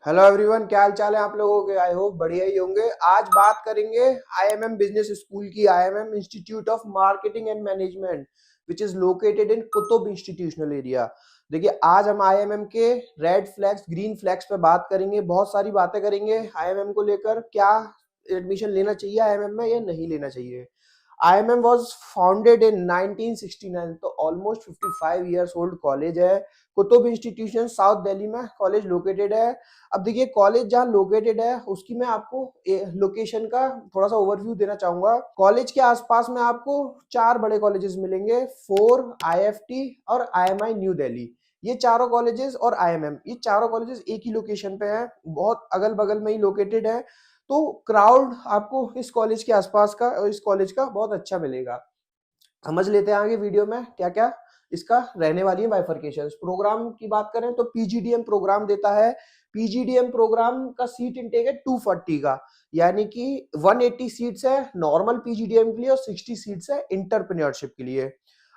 Hello everyone, क्या हाल चाल है आप लोगों के। आई होप बढ़िया ही होंगे। आज बात करेंगे आईएमएम बिजनेस स्कूल की, IMM institute of marketing and management which is located in Qutub institutional area. देखिए, आज हम आईएमएम के रेड फ्लैग्स ग्रीन फ्लैग्स पे बात करेंगे, बहुत सारी बातें करेंगे आईएमएम को लेकर। क्या एडमिशन लेना चाहिए आईएमएम में या नहीं लेना चाहिए। IMM was founded in 1969, तो ऑलमोस्ट 55 ईयर्स ओल्ड कॉलेज है। कुतुब इंस्टीट्यूशन साउथ दिल्ली में कॉलेज लोकेटेड है। अब देखिए, कॉलेज जहाँ लोकेटेड है उसकी मैं आपको लोकेशन का थोड़ा सा ओवरव्यू देना चाहूंगा। कॉलेज के आसपास में आपको चार बड़े कॉलेजेस मिलेंगे, फोर, IFT और IMI न्यू दिल्ली। ये चारों कॉलेजेस और IMM, ये चारों कॉलेजेस एक ही लोकेशन पे हैं, बहुत अगल बगल में ही लोकेटेड है। तो क्राउड आपको इस कॉलेज के आसपास का और इस कॉलेज का बहुत अच्छा मिलेगा। समझ लेते हैं आगे वीडियो में क्या क्या इसका रहने वाली है बाइफरकेशन। प्रोग्राम की बात करें तो PGDM प्रोग्राम देता है। PGDM प्रोग्राम का सीट इंटेक है 240 का, यानी कि 180 सीट्स है नॉर्मल PGDM के लिए और 60 सीट्स है इंटरप्रेन्योरशिप के लिए।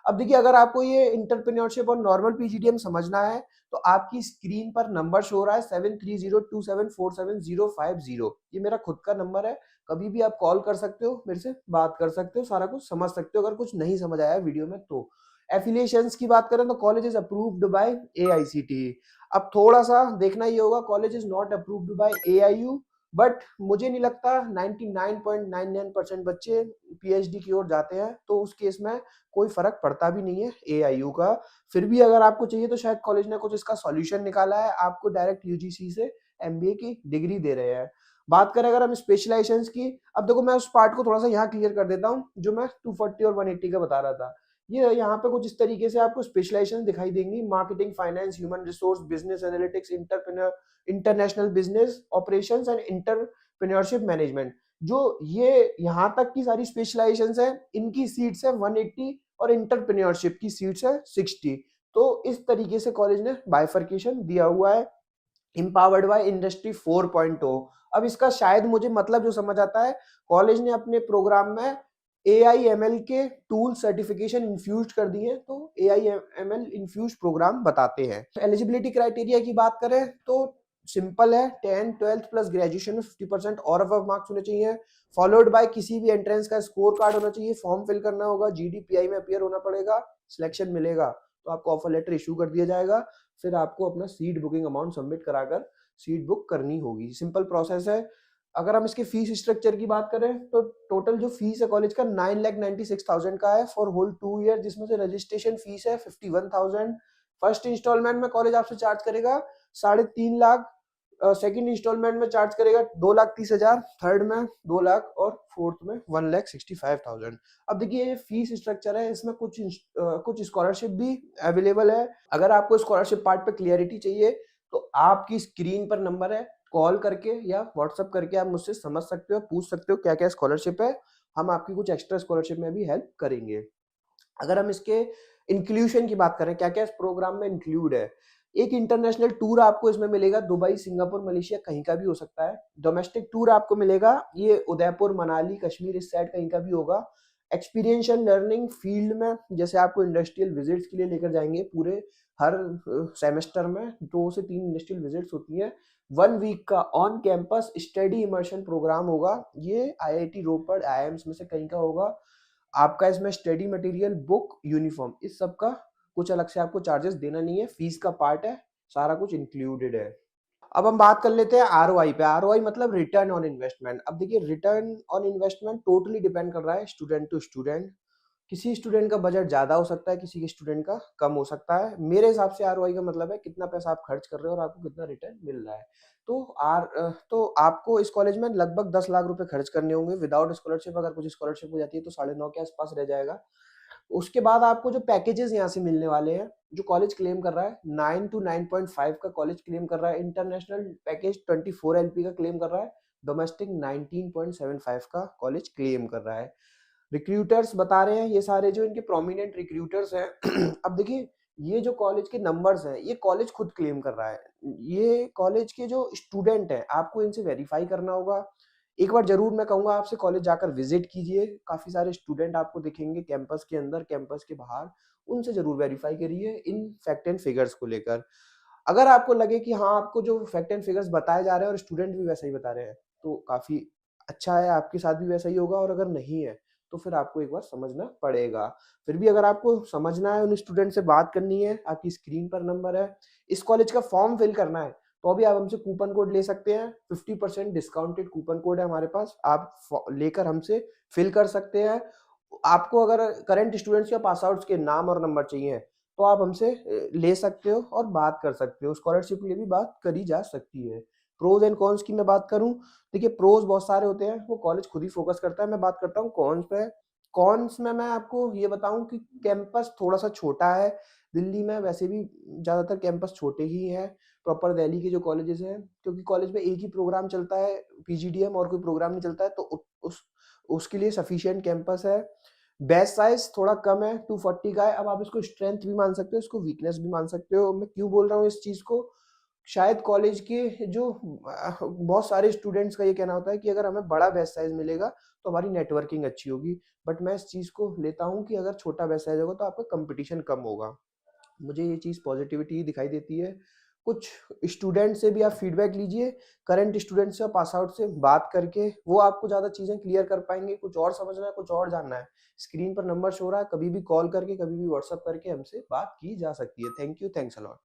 अब देखिए, अगर आपको ये इंटरप्रेन्योरशिप और नॉर्मल PGDM समझना है तो आपकी स्क्रीन पर नंबर शो हो रहा है 7302747050। ये मेरा खुद का नंबर है, कभी भी आप कॉल कर सकते हो, मेरे से बात कर सकते हो, सारा कुछ समझ सकते हो अगर कुछ नहीं समझ आया वीडियो में तो। एफिलिएशंस की बात करें तो college is approved by AICTE। अब थोड़ा सा देखना ही होगा, college is not approved by AIU, but मुझे नहीं लगता 99.99% बच्चे PhD की ओर जाते हैं, तो उस केस में कोई फर्क पड़ता भी नहीं है AIU का। फिर भी अगर आपको चाहिए तो शायद कॉलेज ने कुछ इसका सॉल्यूशन निकाला है, आपको डायरेक्ट UGC से MBA की डिग्री दे रहे हैं। बात करें अगर हम स्पेशलाइजेशंस की, अब देखो मैं उस पार्ट को थोड़ा सा यहाँ क्लियर कर देता हूँ जो मैं 240 और 180 का बता रहा था। ये यहाँ पे कुछ इस तरीके से आपको स्पेशलाइजेशन दिखाई देंगी: marketing, finance, human resource, business analytics, international business operations and entrepreneurship management. जो ये यहाँ तक की सारी स्पेशलाइजेशन है, इनकी सीट्स है 180 और इंटरप्रेन्योरशिप की सीट्स है 60। तो इस तरीके से कॉलेज ने बाइफर्केशन दिया हुआ है। Empowered by industry 4.0। अब इसका शायद मुझे मतलब जो समझ आता है, कॉलेज ने अपने प्रोग्राम में AIML के टूल सर्टिफिकेशन इन्फ्यूज कर दिए हैं, तो AIML इन्फ्यूज प्रोग्राम बताते हैं। एलिजिबिलिटी क्राइटेरिया की बात करें तो सिंपल है, 10 12th प्लस ग्रेजुएशन में 50% और अबव मार्क्स होने चाहिए, फॉलोड बाय किसी भी एंट्रेंस का स्कोर कार्ड होना चाहिए, फॉर्म फिल करना होगा, GDPI में अपीयर होना पड़ेगा। सिलेक्शन मिलेगा तो आपको ऑफर लेटर इशू कर दिया जाएगा, फिर आपको अपना सीट बुकिंग अमाउंट सबमिट कराकर सीट बुक करनी होगी। सिंपल प्रोसेस है। अगर हम इसके फीस स्ट्रक्चर की बात करें तो टोटल जो फीस है कॉलेज का 9,96,000 का है फॉर होल 2 ईयर, जिसमें से रजिस्ट्रेशन फीस है 51,000। फर्स्ट इंस्टॉलमेंट में कॉलेज आपसे चार्ज करेगा 3.5 लाख, सेकंड इंस्टॉलमेंट में चार्ज करेगा 2,30,000, थर्ड में 2 लाख और फोर्थ में 1,65,000। अब देखिए, ये फीस स्ट्रक्चर है, इसमें कुछ स्कॉलरशिप भी अवेलेबल है। अगर आपको स्कॉलरशिप पार्ट पे क्लियरिटी चाहिए तो आपकी स्क्रीन पर नंबर है, कॉल करके या व्हाट्सअप करके आप मुझसे समझ सकते हो, पूछ सकते हो क्या क्या स्कॉलरशिप है। हम आपकी कुछ एक्स्ट्रा स्कॉलरशिप में भी हेल्प करेंगे। अगर हम इसके इंक्लूशन की बात करें, क्या क्या इस प्रोग्राम में इंक्लूड है, एक इंटरनेशनल टूर आपको इसमें मिलेगा, दुबई, सिंगापुर, मलेशिया, कहीं का भी हो सकता है। डोमेस्टिक टूर आपको मिलेगा, ये उदयपुर, मनाली, कश्मीर, इस साइड कहीं का भी होगा। एक्सपीरियंशियल लर्निंग फील्ड में जैसे आपको इंडस्ट्रियल विजिट्स के लिए लेकर जाएंगे, पूरे हर सेमेस्टर में 2 से 3 इंडस्ट्रियल विजिट्स होती हैं। 1 वीक का on campus study immersion programme होगा, ये IIT रोपड़, IIMs में से कहीं का होगा। आपका इसमें स्टडी मटेरियल, बुक, यूनिफॉर्म, इस सब का कुछ अलग से आपको चार्जेस देना नहीं है, फीस का पार्ट है, सारा कुछ इंक्लूडेड है। अब हम बात कर लेते हैं ROI पे। ROI मतलब रिटर्न ऑन इन्वेस्टमेंट। अब देखिए, return on investment totally depend कर रहा है स्टूडेंट टू स्टूडेंट। किसी स्टूडेंट का बजट ज्यादा हो सकता है, किसी के स्टूडेंट का कम हो सकता है। मेरे हिसाब से ROI का मतलब है कितना पैसा आप खर्च कर रहे हो और आपको कितना रिटर्न मिल रहा है। तो आपको इस कॉलेज में लगभग 10 लाख रुपए खर्च करने होंगे विदाउट स्कॉलरशिप। अगर कुछ स्कॉलरशिप हो जाती है तो 9.5 के आसपास रह जाएगा। उसके बाद आपको जो पैकेजेस यहाँ से मिलने वाले हैं, जो कॉलेज क्लेम कर रहा है 9 to 9.5 का कॉलेज क्लेम कर रहा है, इंटरनेशनल पैकेज 24 LP का क्लेम कर रहा है, डोमेस्टिक 19.75 का कॉलेज क्लेम कर रहा है। रिक्रूटर्स बता रहे हैं ये सारे जो इनके प्रोमिनेंट रिक्रूटर्स हैं। अब देखिए, ये जो कॉलेज के नंबर्स हैं ये कॉलेज खुद क्लेम कर रहा है। ये कॉलेज के जो स्टूडेंट हैं आपको इनसे वेरीफाई करना होगा। एक बार जरूर मैं कहूंगा आपसे कॉलेज जाकर विजिट कीजिए, काफी सारे स्टूडेंट आपको दिखेंगे कैंपस के अंदर, कैंपस के बाहर, उनसे जरूर वेरीफाई करिए इन फैक्ट एंड फिगर्स को लेकर। अगर आपको लगे कि हाँ, आपको जो फैक्ट एंड फिगर्स बताए जा रहे हैं और स्टूडेंट भी वैसा ही बता रहे हैं, तो काफ़ी अच्छा है, आपके साथ भी वैसा ही होगा और अगर नहीं है, तो फिर आपको एक बार समझना पड़ेगा। फिर भी अगर आपको समझना है, उन स्टूडेंट से बात करनी है, आपकी स्क्रीन पर नंबर है, इस कॉलेज का फॉर्म फिल करना है, तो अभी आप हमसे कूपन कोड ले सकते हैं, 50% डिस्काउंटेड कूपन कोड है हमारे पास, आप लेकर हमसे फिल कर सकते हैं। आपको अगर करंट स्टूडेंट्स या पास आउट्स के नाम और नंबर चाहिए, तो आप हमसे ले सकते हो और बात कर सकते हो। स्कॉलरशिप के लिए भी बात करी जा सकती है। प्रोज़ एंड कॉन्स की मैं बात करूँ, देखिए प्रोज़ बहुत सारे होते हैं, वो कॉलेज खुद ही फ़ोकस करता है, मैं बात करता हूँ कॉन्स पे। कॉन्स में मैं आपको ये बताऊँ कि कैंपस थोड़ा-सा छोटा है, दिल्ली में वैसे भी ज़्यादातर कैंपस छोटे ही हैं, प्रॉपर दिल्ली के जो कॉलेजेस हैं, क्योंकि कॉलेज में एक ही प्रोग्राम चलता है, पीजीडीएम और कोई प्रोग्राम नहीं चलता है, तो उ उस उसके लिए सफिशिएंट कैंपस है। बैच साइज़ थोड़ा कम है, 240 का है। अब आप इसको स्ट्रेंथ भी मान सकते हो, इसको वीकनेस भी मान सकते हो। मैं क्यों बोल रहा हूँ इस चीज़ को? शायद कॉलेज के जो बहुत सारे स्टूडेंट्स का ये कहना होता है कि अगर हमें बड़ा बैच साइज़ मिलेगा, तो हमारी नेटवर्किंग अच्छी होगी। बट मैं इस चीज़ को लेता हूँ कि अगर छोटा बैच साइज़ होगा, तो आपका कॉम्पिटिशन कम होगा। मुझे ये चीज़ पॉज़िटिविटी दिखाई देती है। कुछ स्टूडेंट से भी आप फीडबैक लीजिए, करंट स्टूडेंट से और पास आउट से बात करके, वो आपको ज़्यादा चीज़ें क्लियर कर पाएँगे। कुछ और समझना है, कुछ और जानना है, स्क्रीन पर नंबर शो हो रहा है, कभी भी कॉल करके, कभी भी व्हाट्सएप करके हमसे बात की जा सकती है। Thank you, thanks a lot.